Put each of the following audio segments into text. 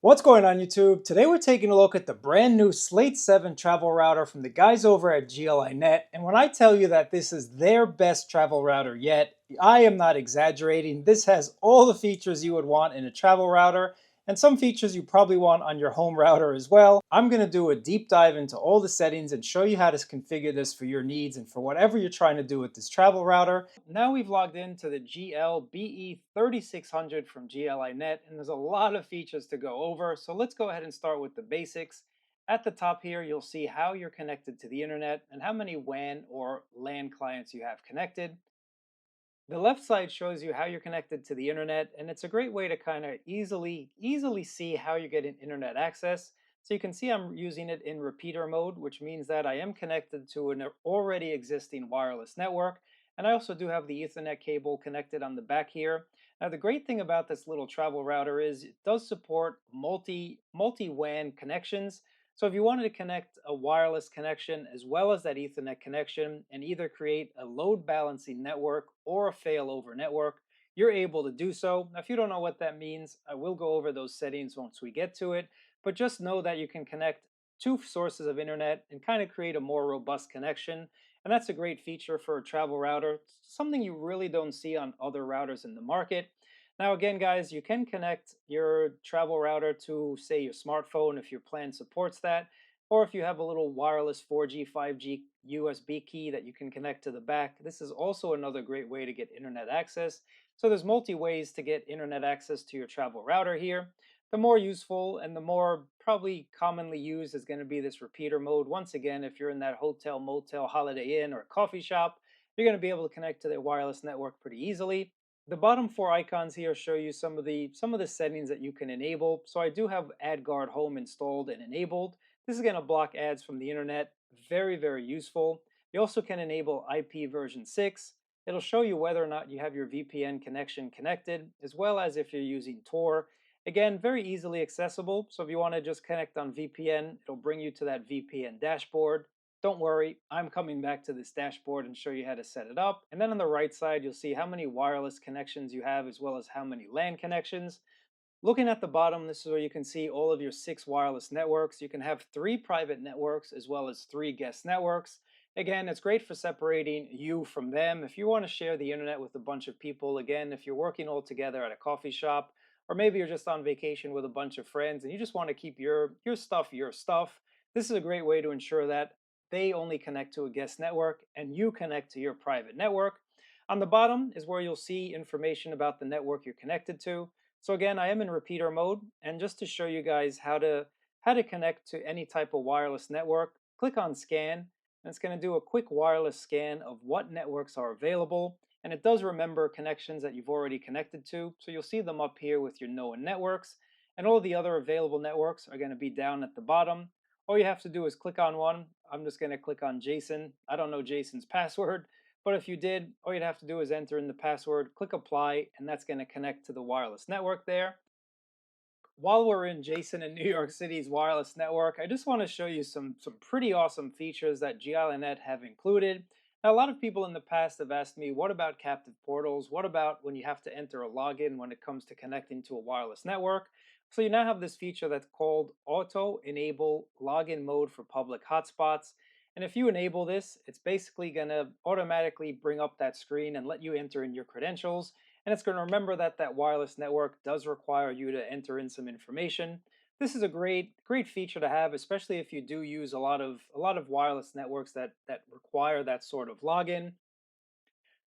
What's going on YouTube? Today we're taking a look at the brand new Slate 7 travel router from the guys over at gl.inet, and when I tell you that this is their best travel router yet, I am not exaggerating. This has all the features you would want in a travel router and some features you probably want on your home router as well. I'm going to do a deep dive into all the settings and show you how to configure this for your needs and for whatever you're trying to do with this travel router. Now we've logged into the GL-BE3600 from gl.inet, and there's a lot of features to go over, so let's go ahead and start with the basics. At the top here, you'll see how you're connected to the internet and how many WAN or LAN clients you have connected. The left side shows you how you're connected to the internet, and it's a great way to kind of easily see how you're getting internet access. So you can see I'm using it in repeater mode, which means that I am connected to an already existing wireless network. And I also do have the Ethernet cable connected on the back here. Now the great thing about this little travel router is it does support multi-WAN connections. So if you wanted to connect a wireless connection as well as that Ethernet connection and either create a load balancing network or a failover network, you're able to do so. Now, if you don't know what that means, I will go over those settings once we get to it, but just know that you can connect two sources of internet and kind of create a more robust connection. And that's a great feature for a travel router, something you really don't see on other routers in the market. Now again, guys, you can connect your travel router to, say, your smartphone if your plan supports that, or if you have a little wireless 4G, 5G USB key that you can connect to the back. This is also another great way to get internet access. So there's multi ways to get internet access to your travel router here. The more useful and the more probably commonly used is going to be this repeater mode. Once again, if you're in that hotel, motel, Holiday Inn, or coffee shop, you're going to be able to connect to their wireless network pretty easily. The bottom four icons here show you some of the settings that you can enable. So I do have AdGuard Home installed and enabled. This is going to block ads from the internet. Very, very useful. You also can enable IP version 6. It'll show you whether or not you have your VPN connection connected, as well as if you're using Tor. Again, very easily accessible. So if you want to just connect on VPN, it'll bring you to that VPN dashboard. Don't worry, I'm coming back to this dashboard and show you how to set it up. And then on the right side, you'll see how many wireless connections you have as well as how many LAN connections. Looking at the bottom, this is where you can see all of your 6 wireless networks. You can have 3 private networks as well as 3 guest networks. Again, it's great for separating you from them. If you want to share the internet with a bunch of people, again, if you're working all together at a coffee shop, or maybe you're just on vacation with a bunch of friends and you just want to keep your stuff, this is a great way to ensure that they only connect to a guest network and you connect to your private network. On the bottom is where you'll see information about the network you're connected to. So again, I am in repeater mode, and just to show you guys how to connect to any type of wireless network, click on scan, and it's going to do a quick wireless scan of what networks are available, and it does remember connections that you've already connected to. So you'll see them up here with your known networks, and all the other available networks are going to be down at the bottom. All you have to do is click on one. I'm just going to click on Jason. I don't know Jason's password, but if you did, all you'd have to do is enter in the password, click apply, and that's going to connect to the wireless network there. While we're in Jason in New York City's wireless network, I just want to show you some pretty awesome features that gl.inet have included. Now, a lot of people in the past have asked me, what about captive portals? What about when you have to enter a login when it comes to connecting to a wireless network? So you now have this feature that's called Auto Enable Login Mode for Public Hotspots. And if you enable this, it's basically going to automatically bring up that screen and let you enter in your credentials. And it's going to remember that that wireless network does require you to enter in some information. This is a great feature to have, especially if you do use a lot of wireless networks that require that sort of login.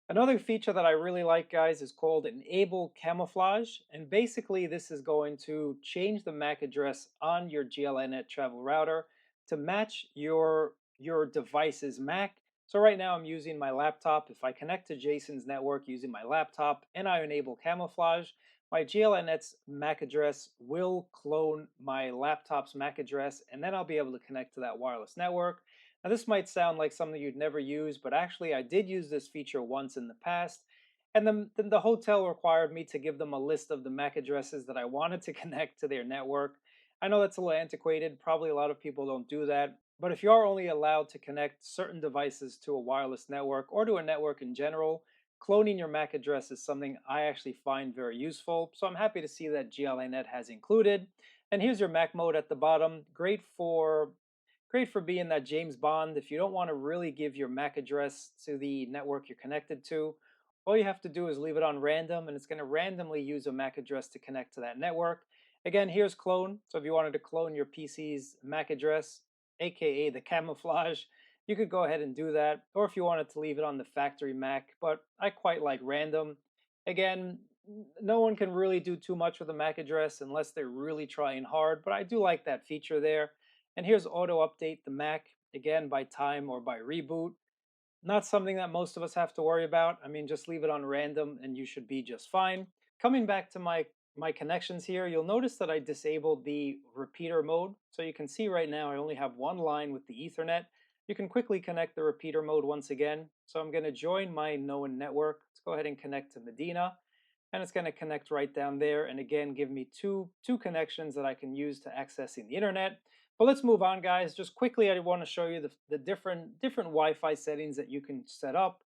Another feature that I really like, guys, is called Enable Camouflage. And basically, this is going to change the MAC address on your gl.inet travel router to match your device's MAC. So right now I'm using my laptop. If I connect to Jason's network using my laptop and I enable camouflage, my gl.inet's MAC address will clone my laptop's MAC address, and then I'll be able to connect to that wireless network. Now this might sound like something you'd never use, but actually I did use this feature once in the past, and then the hotel required me to give them a list of the MAC addresses that I wanted to connect to their network. I know that's a little antiquated, probably a lot of people don't do that, but if you are only allowed to connect certain devices to a wireless network or to a network in general, cloning your MAC address is something I actually find very useful. So I'm happy to see that gl.inet has included. And here's your MAC mode at the bottom. Great for being that James Bond. If you don't want to really give your MAC address to the network you're connected to, all you have to do is leave it on random, and it's going to randomly use a MAC address to connect to that network. Again, here's clone. So if you wanted to clone your PC's MAC address, aka the camouflage, you could go ahead and do that. Or if you wanted to leave it on the factory Mac, but I quite like random. Again, no one can really do too much with a MAC address unless they're really trying hard, but I do like that feature there. And here's auto update the Mac, again by time or by reboot. Not something that most of us have to worry about. I mean, just leave it on random and you should be just fine. Coming back to my connections here, you'll notice that I disabled the repeater mode. So you can see right now I only have one line with the Ethernet. You can quickly connect the repeater mode once again. So I'm going to join my known network. Let's go ahead and connect to Medina. And it's going to connect right down there and again give me two connections that I can use to accessing the internet. But let's move on, guys. Just quickly, I want to show you the different Wi-Fi settings that you can set up.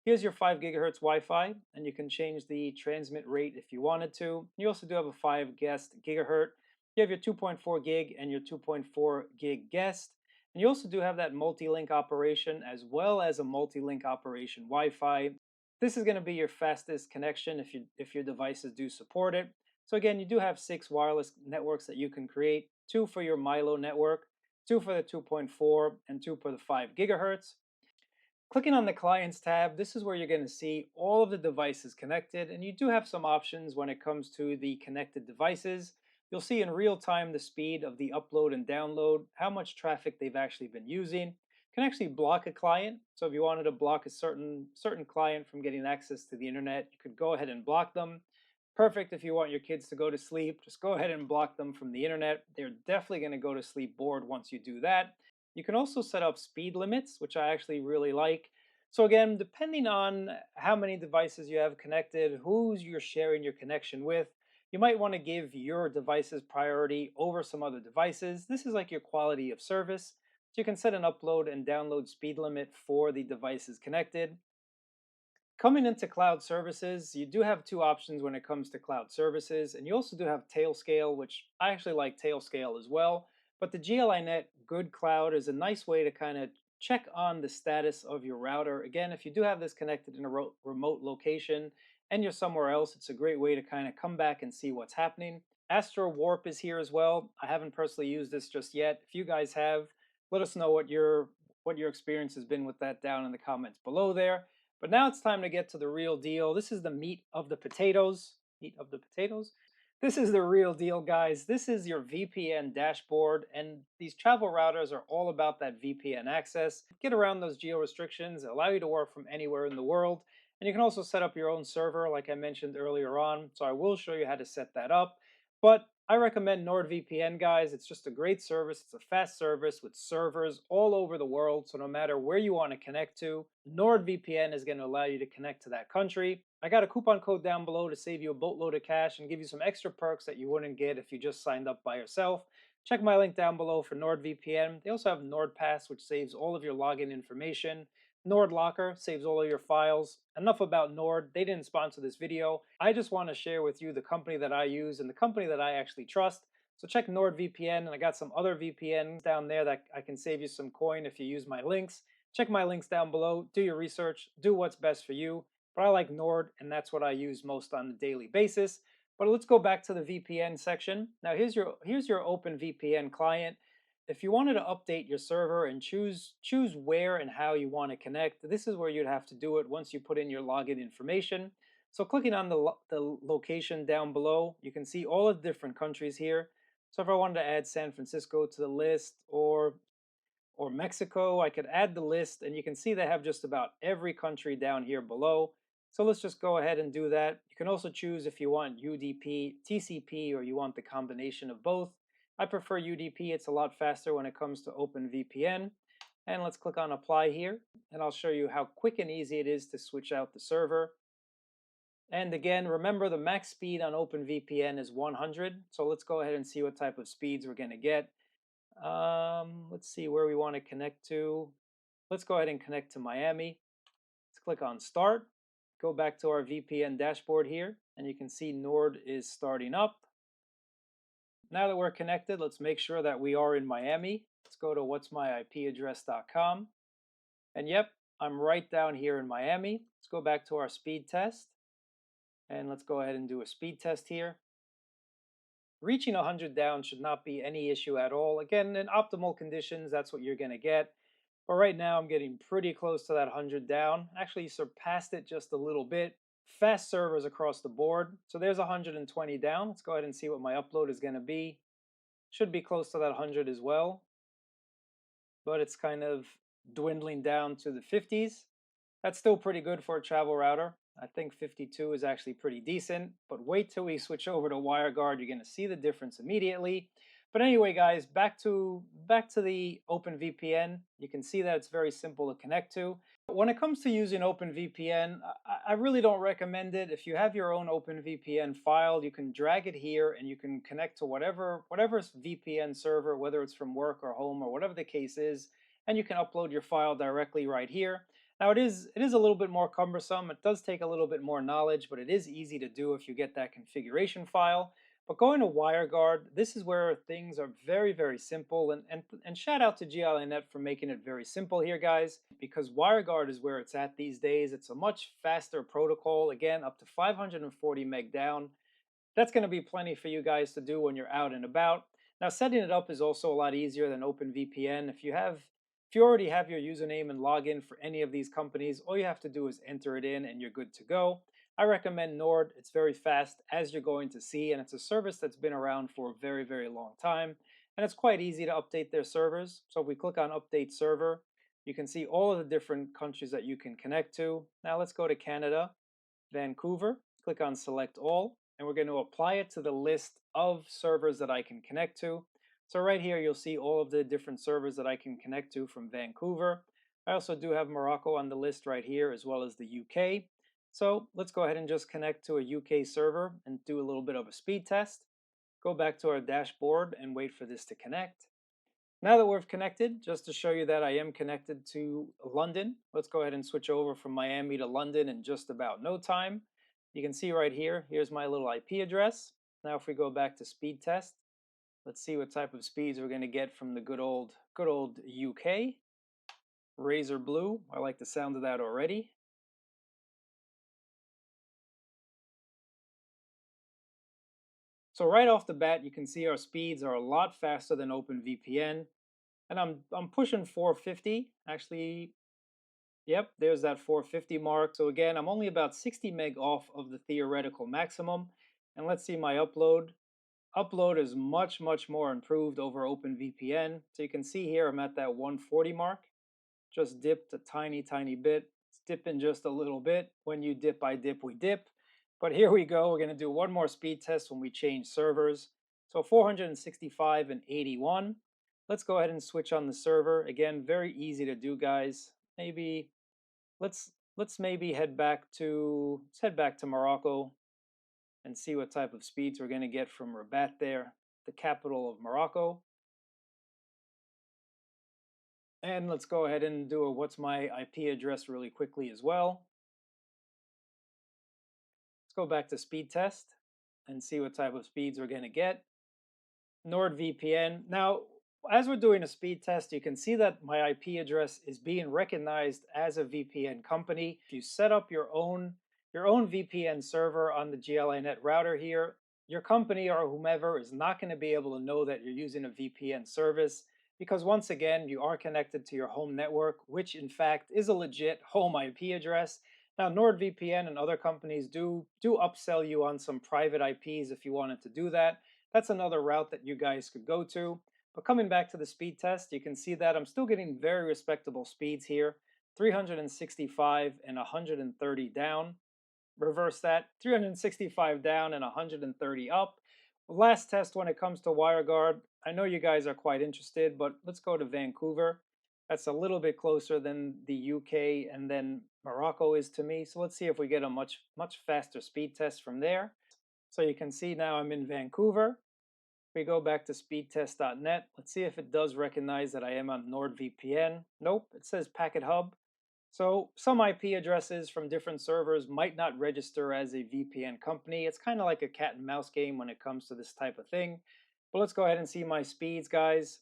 Here's your 5 gigahertz Wi-Fi, and you can change the transmit rate if you wanted to. You also do have a 5 guest gigahertz. You have your 2.4 gig and your 2.4 gig guest. And you also do have that multi-link operation as well as a multi-link operation Wi-Fi. This is going to be your fastest connection if your devices do support it. So again, you do have 6 wireless networks that you can create, 2 for your Milo network, 2 for the 2.4, and 2 for the 5 gigahertz. Clicking on the Clients tab, this is where you're going to see all of the devices connected, and you do have some options when it comes to the connected devices. You'll see in real time the speed of the upload and download, how much traffic they've actually been using. You can actually block a client. So if you wanted to block a certain client from getting access to the internet, you could go ahead and block them. Perfect if you want your kids to go to sleep. Just go ahead and block them from the internet. They're definitely going to go to sleep bored once you do that. You can also set up speed limits, which I actually really like. So again, depending on how many devices you have connected, who you're sharing your connection with, you might want to give your devices priority over some other devices. This is like your quality of service. So you can set an upload and download speed limit for the devices connected. Coming into cloud services, you do have 2 options when it comes to cloud services, and you also do have Tailscale, which I actually like Tailscale as well. But the gl.inet Good Cloud is a nice way to kind of check on the status of your router. Again, if you do have this connected in a remote location and you're somewhere else, it's a great way to kind of come back and see what's happening. Astro Warp is here as well. I haven't personally used this just yet. If you guys have, let us know what your experience has been with that down in the comments below there. But now it's time to get to the real deal. This is the meat of the potatoes. Meat of the potatoes. This is the real deal, guys. This is your VPN dashboard, and these travel routers are all about that VPN access. Get around those geo restrictions, allow you to work from anywhere in the world, and you can also set up your own server, like I mentioned earlier on. So I will show you how to set that up. But I recommend NordVPN, guys. It's just a great service. It's a fast service with servers all over the world. So no matter where you want to connect to, NordVPN is going to allow you to connect to that country. I got a coupon code down below to save you a boatload of cash and give you some extra perks that you wouldn't get if you just signed up by yourself. Check my link down below for NordVPN. They also have NordPass, which saves all of your login information. NordLocker saves all of your files. Enough about Nord. They didn't sponsor this video. I just want to share with you the company that I use and the company that I actually trust. So check NordVPN, and I got some other VPNs down there that I can save you some coin if you use my links. Check my links down below. Do your research. Do what's best for you. But I like Nord, and that's what I use most on a daily basis. But let's go back to the VPN section. Now here's your OpenVPN client. If you wanted to update your server and choose where and how you want to connect, this is where you'd have to do it once you put in your login information. So clicking on the location down below, you can see all the different countries here. So if I wanted to add San Francisco to the list or Mexico, I could add the list, and you can see they have just about every country down here below. So let's just go ahead and do that. You can also choose if you want UDP, TCP, or you want the combination of both. I prefer UDP. It's a lot faster when it comes to OpenVPN. And let's click on Apply here, and I'll show you how quick and easy it is to switch out the server. And again, remember the max speed on OpenVPN is 100. So let's go ahead and see what type of speeds we're going to get. Let's see where we want to connect to. Let's go ahead and connect to Miami. Let's click on Start. go back to our VPN dashboard here, and you can see Nord is starting up. Now that we're connected, let's make sure that we are in Miami. Let's go to what'smyipaddress.com. And yep, I'm right down here in Miami. Let's go back to our speed test. And let's go ahead and do a speed test here. Reaching 100 down should not be any issue at all. Again, in optimal conditions, that's what you're going to get. But right now, I'm getting pretty close to that 100 down. Actually surpassed it just a little bit. Fast servers across the board. So there's 120 down. Let's go ahead and see what my upload is going to be. Should be close to that 100 as well. But it's kind of dwindling down to the 50s. That's still pretty good for a travel router. I think 52 is actually pretty decent, but wait till we switch over to WireGuard. You're going to see the difference immediately. But anyway, guys, back to the OpenVPN. You can see that it's very simple to connect to. When it comes to using OpenVPN, I really don't recommend it. If you have your own OpenVPN file, you can drag it here and you can connect to whatever VPN server, whether it's from work or home or whatever the case is, and you can upload your file directly right here. Now it is a little bit more cumbersome. It does take a little bit more knowledge, but it is easy to do if you get that configuration file. But going to WireGuard, this is where things are very, very simple. And shout out to gl.inet for making it very simple here, guys, because WireGuard is where it's at these days. It's a much faster protocol, again, up to 540 meg down. That's going to be plenty for you guys to do when you're out and about. Now, setting it up is also a lot easier than OpenVPN. If you already have your username and login for any of these companies, all you have to do is enter it in and you're good to go. I recommend Nord. It's very fast, as you're going to see, and it's a service that's been around for a very, very long time. And it's quite easy to update their servers. So if we click on Update Server, you can see all of the different countries that you can connect to. Now let's go to Canada, Vancouver, click on Select All, and we're going to apply it to the list of servers that I can connect to. So right here, you'll see all of the different servers that I can connect to from Vancouver. I also do have Morocco on the list right here, as well as the UK. So let's go ahead and just connect to a UK server and do a little bit of a speed test. Go back to our dashboard and wait for this to connect. Now that we've connected, just to show you that I am connected to London, let's go ahead and switch over from Miami to London in just about no time. You can see right here, here's my little IP address. Now if we go back to speed test, let's see what type of speeds we're going to get from the good old UK. Razor Blue, I like the sound of that already. So right off the bat, you can see our speeds are a lot faster than OpenVPN. And I'm pushing 450. Actually, yep, there's that 450 mark. So again, I'm only about 60 meg off of the theoretical maximum. And let's see my upload. Upload is much, much more improved over OpenVPN. So you can see here I'm at that 140 mark. Just dipped a tiny, tiny bit. It's dipping just a little bit. When you dip, I dip, we dip. But here we go. We're going to do one more speed test when we change servers. So 465 and 81. Let's go ahead and switch on the server. Again, very easy to do, guys. Maybe let's maybe head back to Morocco and see what type of speeds we're going to get from Rabat there, the capital of Morocco. And let's go ahead and do a what's my IP address really quickly as well. Let's go back to speed test and see what type of speeds we're going to get. NordVPN. Now, as we're doing a speed test, you can see that my IP address is being recognized as a VPN company. If you set up your own VPN server on the gl.inet router here, your company or whomever is not going to be able to know that you're using a VPN service, because once again, you are connected to your home network, which in fact is a legit home IP address. Now, NordVPN and other companies do upsell you on some private IPs if you wanted to do that. That's another route that you guys could go to. But coming back to the speed test, you can see that I'm still getting very respectable speeds here. 365 and 130 down. Reverse that, 365 down and 130 up. Last test when it comes to WireGuard, I know you guys are quite interested, but let's go to Vancouver. That's a little bit closer than the UK and then Morocco is to me. So let's see if we get a much faster speed test from there. So you can see now I'm in Vancouver. We go back to speedtest.net. Let's see if it does recognize that I am on NordVPN. Nope, it says Packet Hub. So some IP addresses from different servers might not register as a VPN company. It's kind of like a cat and mouse game when it comes to this type of thing. But let's go ahead and see my speeds, guys.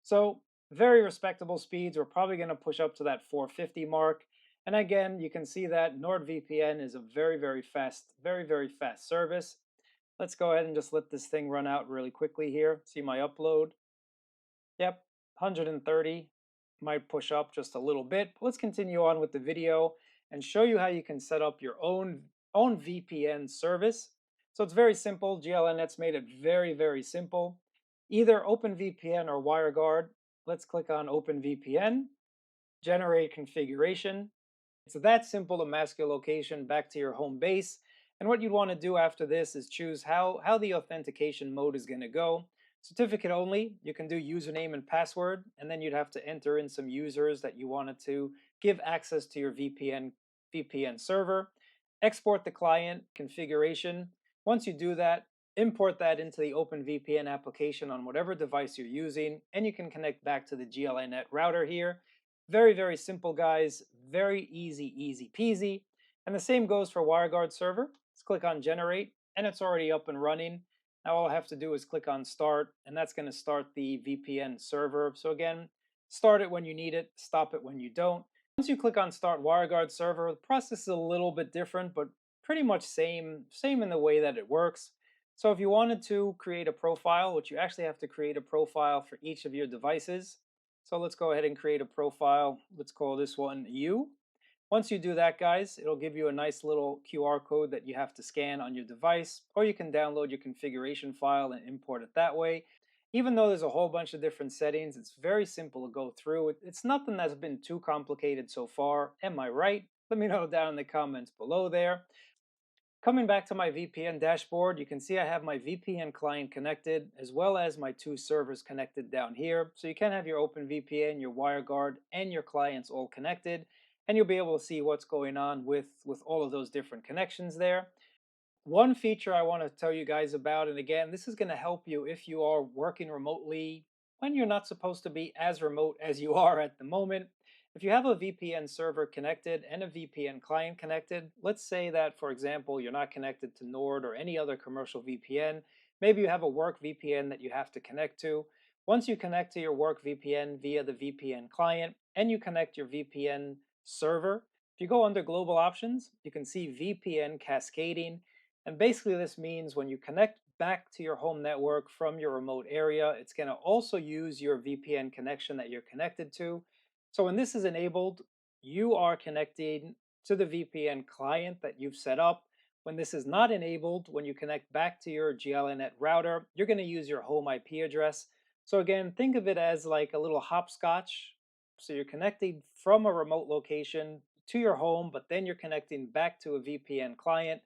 So very respectable speeds. We're probably going to push up to that 450 mark. And again, you can see that NordVPN is a very fast, very fast service. Let's go ahead and just let this thing run out really quickly here. See my upload. Yep, 130 might push up just a little bit. Let's continue on with the video and show you how you can set up your own VPN service. So it's very simple. GL.inet's made it very simple. Either OpenVPN or WireGuard. Let's click on OpenVPN, generate configuration. It's that simple to mask your location back to your home base. And what you'd want to do after this is choose how the authentication mode is going to go. Certificate only, you can do username and password, and then you'd have to enter in some users that you wanted to give access to your VPN server. Export the client configuration. Once you do that, import that into the OpenVPN application on whatever device you're using, and you can connect back to the gl.inet router here. Very simple, guys. Very easy peasy. And the same goes for WireGuard server. Let's click on generate, and it's already up and running. Now all I have to do is click on start, and that's going to start the VPN server. So again, start it when you need it, stop it when you don't. Once you click on start WireGuard server, the process is a little bit different, but pretty much same in the way that it works. So if you wanted to create a profile, which you actually have to create a profile for each of your devices. So let's go ahead and create a profile. Let's call this one U. Once you do that, guys, it'll give you a nice little QR code that you have to scan on your device, or you can download your configuration file and import it that way. Even though there's a whole bunch of different settings, it's very simple to go through. It's nothing that's been too complicated so far. Am I right? Let me know down in the comments below there. Coming back to my VPN dashboard, you can see I have my VPN client connected as well as my two servers connected down here. So you can have your OpenVPN, your WireGuard, and your clients all connected, and you'll be able to see what's going on with all of those different connections there. One feature I want to tell you guys about, and again, this is going to help you if you are working remotely when you're not supposed to be as remote as you are at the moment. If you have a VPN server connected and a VPN client connected, let's say that, for example, you're not connected to Nord or any other commercial VPN. Maybe you have a work VPN that you have to connect to. Once you connect to your work VPN via the VPN client and you connect your VPN server, if you go under global options, you can see VPN cascading. And basically this means when you connect back to your home network from your remote area, it's going to also use your VPN connection that you're connected to. So when this is enabled, you are connecting to the VPN client that you've set up. When this is not enabled, when you connect back to your gl.inet router, you're going to use your home IP address. So again, think of it as like a little hopscotch. So you're connecting from a remote location to your home, but then you're connecting back to a VPN client.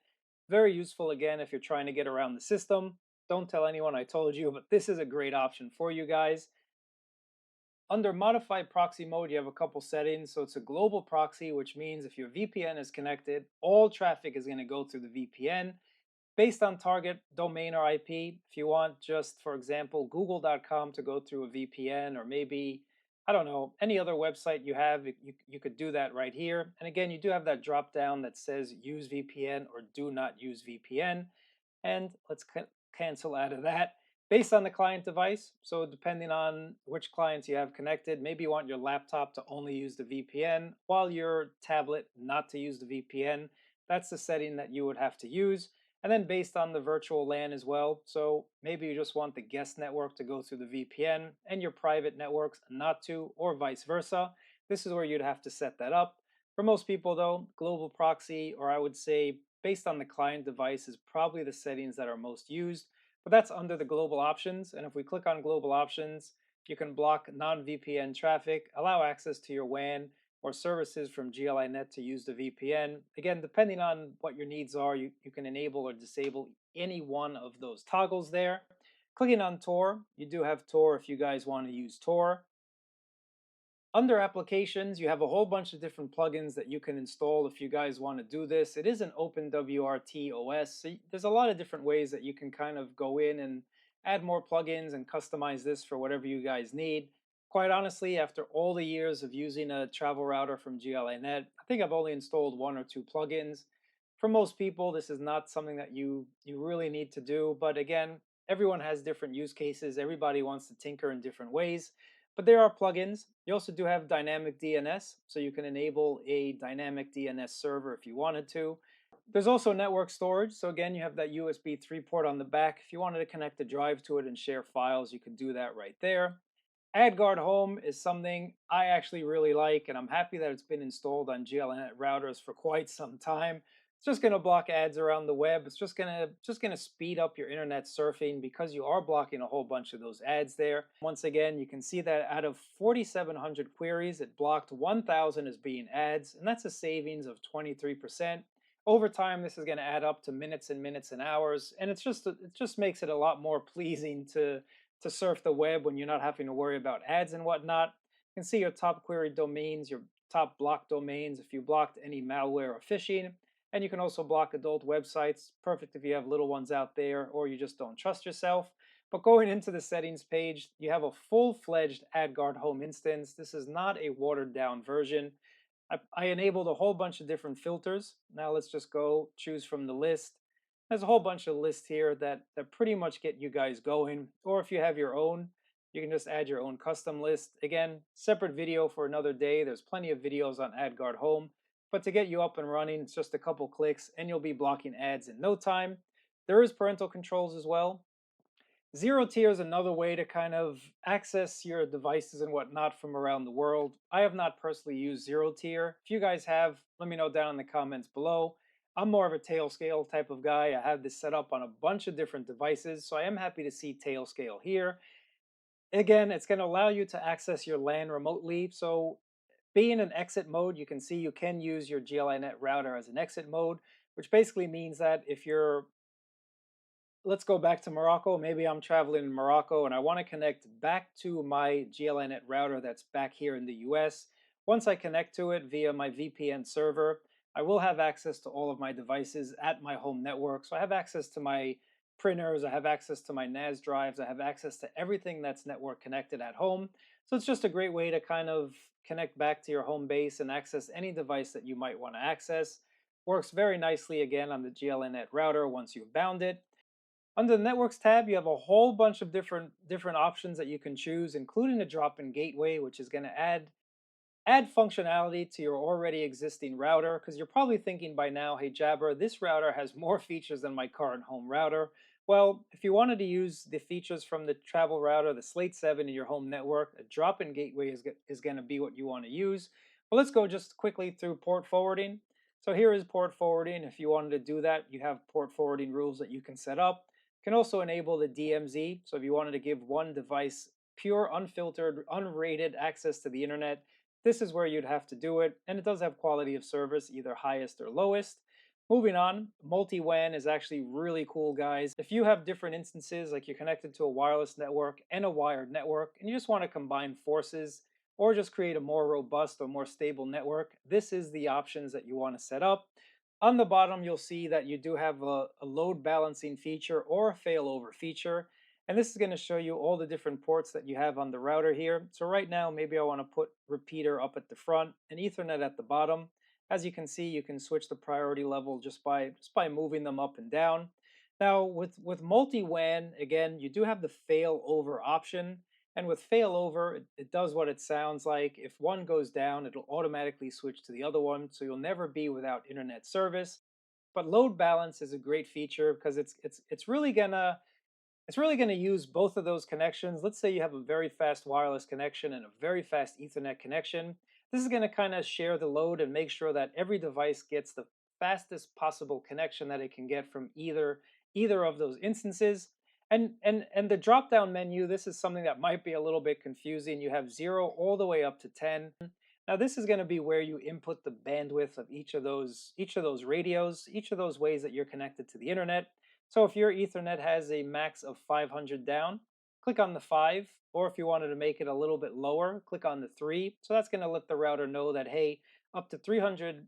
Very useful again if you're trying to get around the system. Don't tell anyone I told you, but this is a great option for you guys. Under modified proxy mode, you have a couple settings. So it's a global proxy, which means if your VPN is connected, all traffic is going to go through the VPN based on target domain or IP. If you want just, for example, google.com to go through a VPN, or maybe, I don't know, any other website you have, you could do that right here. And again, you do have that drop down that says use VPN or do not use VPN. And let's cancel out of that based on the client device. So depending on which clients you have connected, maybe you want your laptop to only use the VPN while your tablet not to use the VPN. That's the setting that you would have to use. And then based on the virtual LAN as well. So maybe you just want the guest network to go through the VPN and your private networks not to, or vice versa. This is where you'd have to set that up. For most people though, global proxy, or I would say based on the client device, is probably the settings that are most used. But that's under the global options. And if we click on global options, you can block non-VPN traffic, allow access to your WAN or services from gl.inet to use the VPN. Again, depending on what your needs are, you can enable or disable any one of those toggles there. Clicking on Tor, you do have Tor if you guys want to use Tor. Under applications, you have a whole bunch of different plugins that you can install if you guys want to do this. It is an OpenWRT OS, so there's a lot of different ways that you can kind of go in and add more plugins and customize this for whatever you guys need. Quite honestly, after all the years of using a travel router from gl.inet, I think I've only installed one or two plugins. For most people, this is not something that you really need to do, but again, everyone has different use cases. Everybody wants to tinker in different ways, but there are plugins. You also do have dynamic DNS, so you can enable a dynamic DNS server if you wanted to. There's also network storage. So again, you have that USB 3 port on the back. If you wanted to connect a drive to it and share files, you could do that right there. AdGuard Home is something I actually really like, and I'm happy that it's been installed on GL.inet routers for quite some time. It's just going to block ads around the web. It's just going to speed up your internet surfing because you are blocking a whole bunch of those ads there. Once again, you can see that out of 4,700 queries, it blocked 1,000 as being ads, and that's a savings of 23%. Over time, this is going to add up to minutes and minutes and hours, and it just makes it a lot more pleasing to surf the web when you're not having to worry about ads and whatnot. You can see your top query domains, your top blocked domains, if you blocked any malware or phishing. And you can also block adult websites. Perfect if you have little ones out there or you just don't trust yourself. But going into the settings page, you have a full-fledged AdGuard home instance. This is not a watered-down version. I enabled a whole bunch of different filters. Now let's just go choose from the list. There's a whole bunch of lists here that pretty much get you guys going. Or if you have your own, you can just add your own custom list. Again, separate video for another day. There's plenty of videos on AdGuard Home. But to get you up and running, it's just a couple clicks and you'll be blocking ads in no time. There is parental controls as well. Zero tier is another way to kind of access your devices and whatnot from around the world. I have not personally used zero tier. If you guys have, let me know down in the comments below. I'm more of a Tailscale type of guy. I have this set up on a bunch of different devices, so I am happy to see Tailscale here. Again, it's going to allow you to access your LAN remotely. So being in exit mode, you can see you can use your gl.inet router as an exit mode, which basically means that if you're, let's go back to Morocco. Maybe I'm traveling in Morocco and I want to connect back to my GL.inet router that's back here in the US. Once I connect to it via my VPN server, I will have access to all of my devices at my home network. So I have access to my printers, I have access to my NAS drives, I have access to everything that's network connected at home. So it's just a great way to kind of connect back to your home base and access any device that you might want to access. Works very nicely again on the GL.inet router once you've bound it. Under the Networks tab, you have a whole bunch of different options that you can choose, including a drop-in gateway, which is going to add functionality to your already existing router, because you're probably thinking by now, hey Jabber, this router has more features than my current home router. Well, if you wanted to use the features from the travel router, the Slate 7 in your home network, a drop-in gateway is going to be what you want to use. But let's go just quickly through port forwarding. So here is port forwarding. If you wanted to do that, you have port forwarding rules that you can set up. You can also enable the DMZ. So if you wanted to give one device pure, unfiltered, unrated access to the internet, this is where you'd have to do it, and it does have quality of service, either highest or lowest. Moving on, multi-WAN is actually really cool, guys. If you have different instances, like you're connected to a wireless network and a wired network, and you just want to combine forces or just create a more robust or more stable network, this is the options that you want to set up. On the bottom, you'll see that you do have a load balancing feature or a failover feature. And this is going to show you all the different ports that you have on the router here. So right now, maybe I want to put repeater up at the front and Ethernet at the bottom. As you can see, you can switch the priority level just by moving them up and down. Now with multi-WAN, again, you do have the failover option. And with failover, it does what it sounds like. If one goes down, it'll automatically switch to the other one. So you'll never be without internet service. But load balance is a great feature because it's really going to use both of those connections. Let's say you have a very fast wireless connection and a very fast Ethernet connection. This is going to kind of share the load and make sure that every device gets the fastest possible connection that it can get from either of those instances. And the drop down menu, this is something that might be a little bit confusing. You have 0 all the way up to 10. Now this is going to be where you input the bandwidth of each of those radios, each of those ways that you're connected to the internet. So if your Ethernet has a max of 500 down, click on the 5, or if you wanted to make it a little bit lower, click on the 3. So that's going to let the router know that, hey, up to 300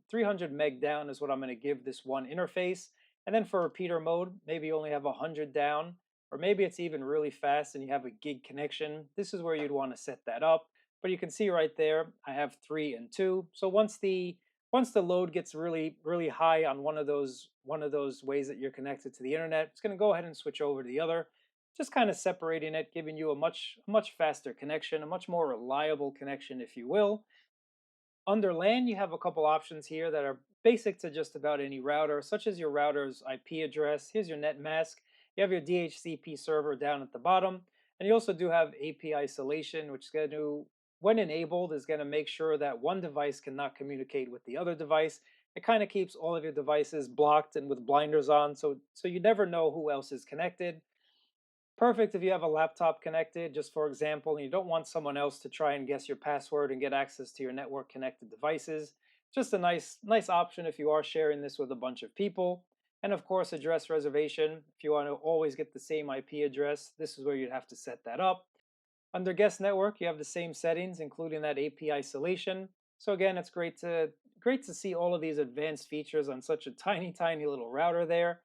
meg down is what I'm going to give this one interface. And then for repeater mode, maybe you only have 100 down. or maybe it's even really fast and you have a gig connection. This is where you'd want to set that up. But you can see right there, I have 3 and 2. So once the load gets really high on one of those ways that you're connected to the internet, it's going to go ahead and switch over to the other, just kind of separating it, giving you a much faster connection, a much more reliable connection, if you will. Under LAN, you have a couple options here that are basic to just about any router, such as your router's IP address. Here's your net mask. You have your DHCP server down at the bottom, and you also do have API isolation, which is going to, when enabled, is going to make sure that one device cannot communicate with the other device. It kind of keeps all of your devices blocked and with blinders on, so you never know who else is connected. Perfect if you have a laptop connected, just for example, and you don't want someone else to try and guess your password and get access to your network connected devices. Just a nice option if you are sharing this with a bunch of people. And of course, address reservation. If you want to always get the same IP address, this is where you'd have to set that up. Under guest network, you have the same settings, including that AP isolation. So again, it's great to see all of these advanced features on such a tiny little router there.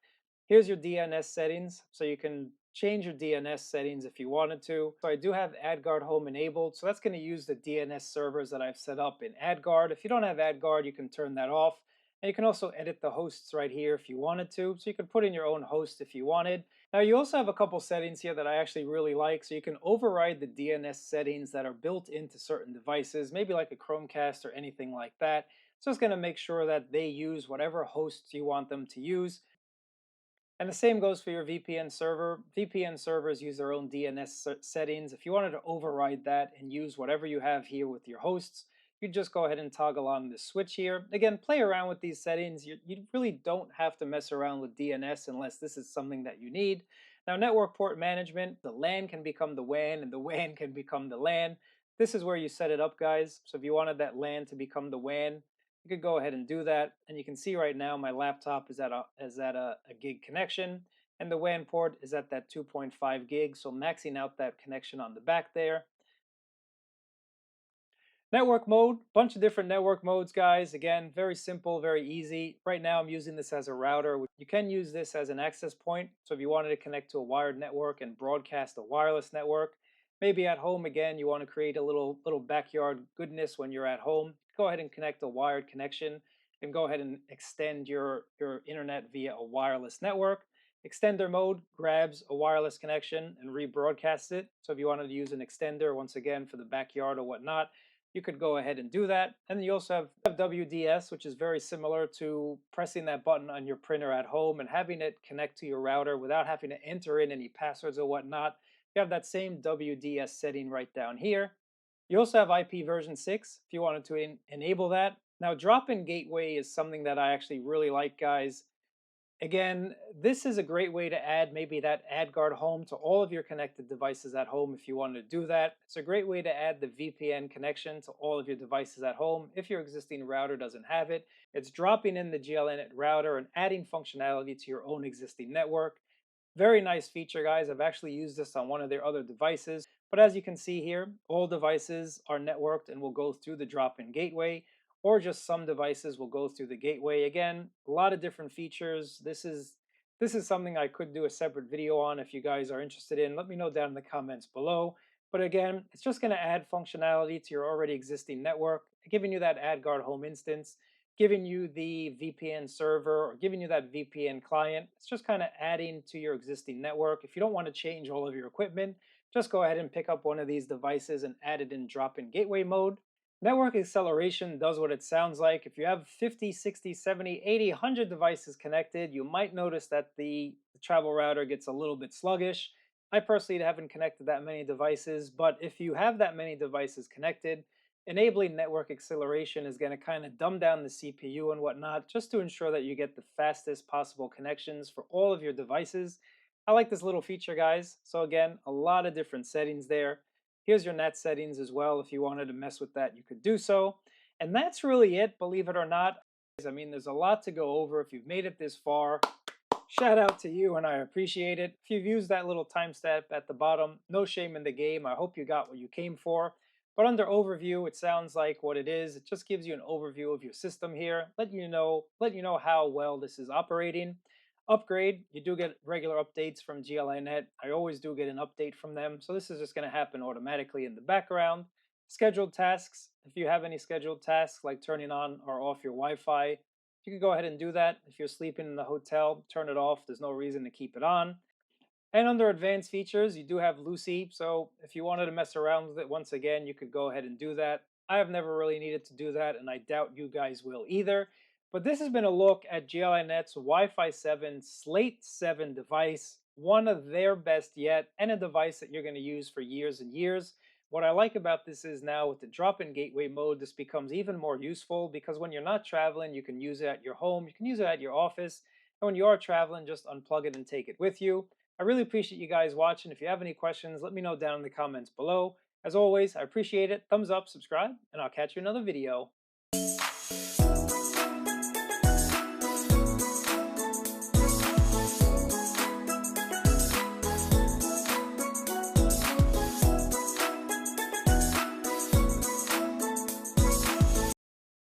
Here's your DNS settings, so you can change your DNS settings if you wanted to. So I do have AdGuard Home enabled, so that's going to use the DNS servers that I've set up in AdGuard. If you don't have AdGuard, you can turn that off. And you can also edit the hosts right here if you wanted to. So you can put in your own host if you wanted. Now you also have a couple settings here that I actually really like. So you can override the DNS settings that are built into certain devices, maybe like a Chromecast or anything like that. So it's going to make sure that they use whatever hosts you want them to use. And the same goes for your VPN server. VPN servers use their own DNS settings. If you wanted to override that and use whatever you have here with your hosts, you just go ahead and toggle on this switch here. Again, play around with these settings. You really don't have to mess around with DNS unless this is something that you need. Now, network port management, the LAN can become the WAN and the WAN can become the LAN. This is where you set it up, guys. So if you wanted that LAN to become the WAN, you could go ahead and do that. And you can see right now my laptop is at a gig connection, and the WAN port is at that 2.5 gig, so maxing out that connection on the back there. Network mode, bunch of different network modes, guys. Again, very simple, very easy. Right now I'm using this as a router. You can use this as an access point. So if you wanted to connect to a wired network and broadcast a wireless network, maybe at home again, you want to create a little backyard goodness when you're at home, go ahead and connect a wired connection and go ahead and extend your internet via a wireless network. Extender mode grabs a wireless connection and rebroadcasts it. So if you wanted to use an extender, once again, for the backyard or whatnot, you could go ahead and do that. And then you also have WDS, which is very similar to pressing that button on your printer at home and having it connect to your router without having to enter in any passwords or whatnot. You have that same WDS setting right down here. You also have IP version 6 if you wanted to enable that. Now, drop-in gateway is something that I actually really like, guys. Again, this is a great way to add maybe that AdGuard Home to all of your connected devices at home if you wanted to do that. It's a great way to add the VPN connection to all of your devices at home if your existing router doesn't have it. It's dropping in the gl.inet router and adding functionality to your own existing network. Very nice feature, guys. I've actually used this on one of their other devices. But as you can see here, all devices are networked and will go through the drop-in gateway, or just some devices will go through the gateway. Again, a lot of different features. This is something I could do a separate video on if you guys are interested in. Let me know down in the comments below. But again, it's just going to add functionality to your already existing network, giving you that AdGuard home instance, giving you the VPN server, or giving you that VPN client. It's just kind of adding to your existing network. If you don't want to change all of your equipment, just go ahead and pick up one of these devices and add it in drop-in gateway mode. Network acceleration does what it sounds like. If you have 50, 60, 70, 80, 100 devices connected, you might notice that the travel router gets a little bit sluggish. I personally haven't connected that many devices, but if you have that many devices connected, enabling network acceleration is going to kind of dumb down the CPU and whatnot, just to ensure that you get the fastest possible connections for all of your devices. I like this little feature, guys. So again, a lot of different settings there. Here's your net settings as well. If you wanted to mess with that, you could do so. And that's really it, believe it or not. I mean, there's a lot to go over. If you've made it this far, shout out to you, and I appreciate it. If you've used that little timestamp at the bottom, no shame in the game. I hope you got what you came for. But under overview, it sounds like what it is. It just gives you an overview of your system here, letting you know how well this is operating. upgrade, you do get regular updates from gl.inet. I always do get an update from them. So this is just going to happen automatically in the background. Scheduled tasks. If you have any scheduled tasks like turning on or off your Wi-Fi, you can go ahead and do that. If you're sleeping in the hotel, turn it off. There's no reason to keep it on. And under advanced features, you do have Lucy. So if you wanted to mess around with it once again, you could go ahead and do that. I have never really needed to do that, and I doubt you guys will either. But this has been a look at GL.inet's Wi-Fi 7 Slate 7 device, one of their best yet, and a device that you're going to use for years and years. What I like about this is now with the drop-in gateway mode, this becomes even more useful because when you're not traveling, you can use it at your home, you can use it at your office, and when you are traveling, just unplug it and take it with you. I really appreciate you guys watching. If you have any questions, let me know down in the comments below. As always, I appreciate it. Thumbs up, subscribe, and I'll catch you in another video.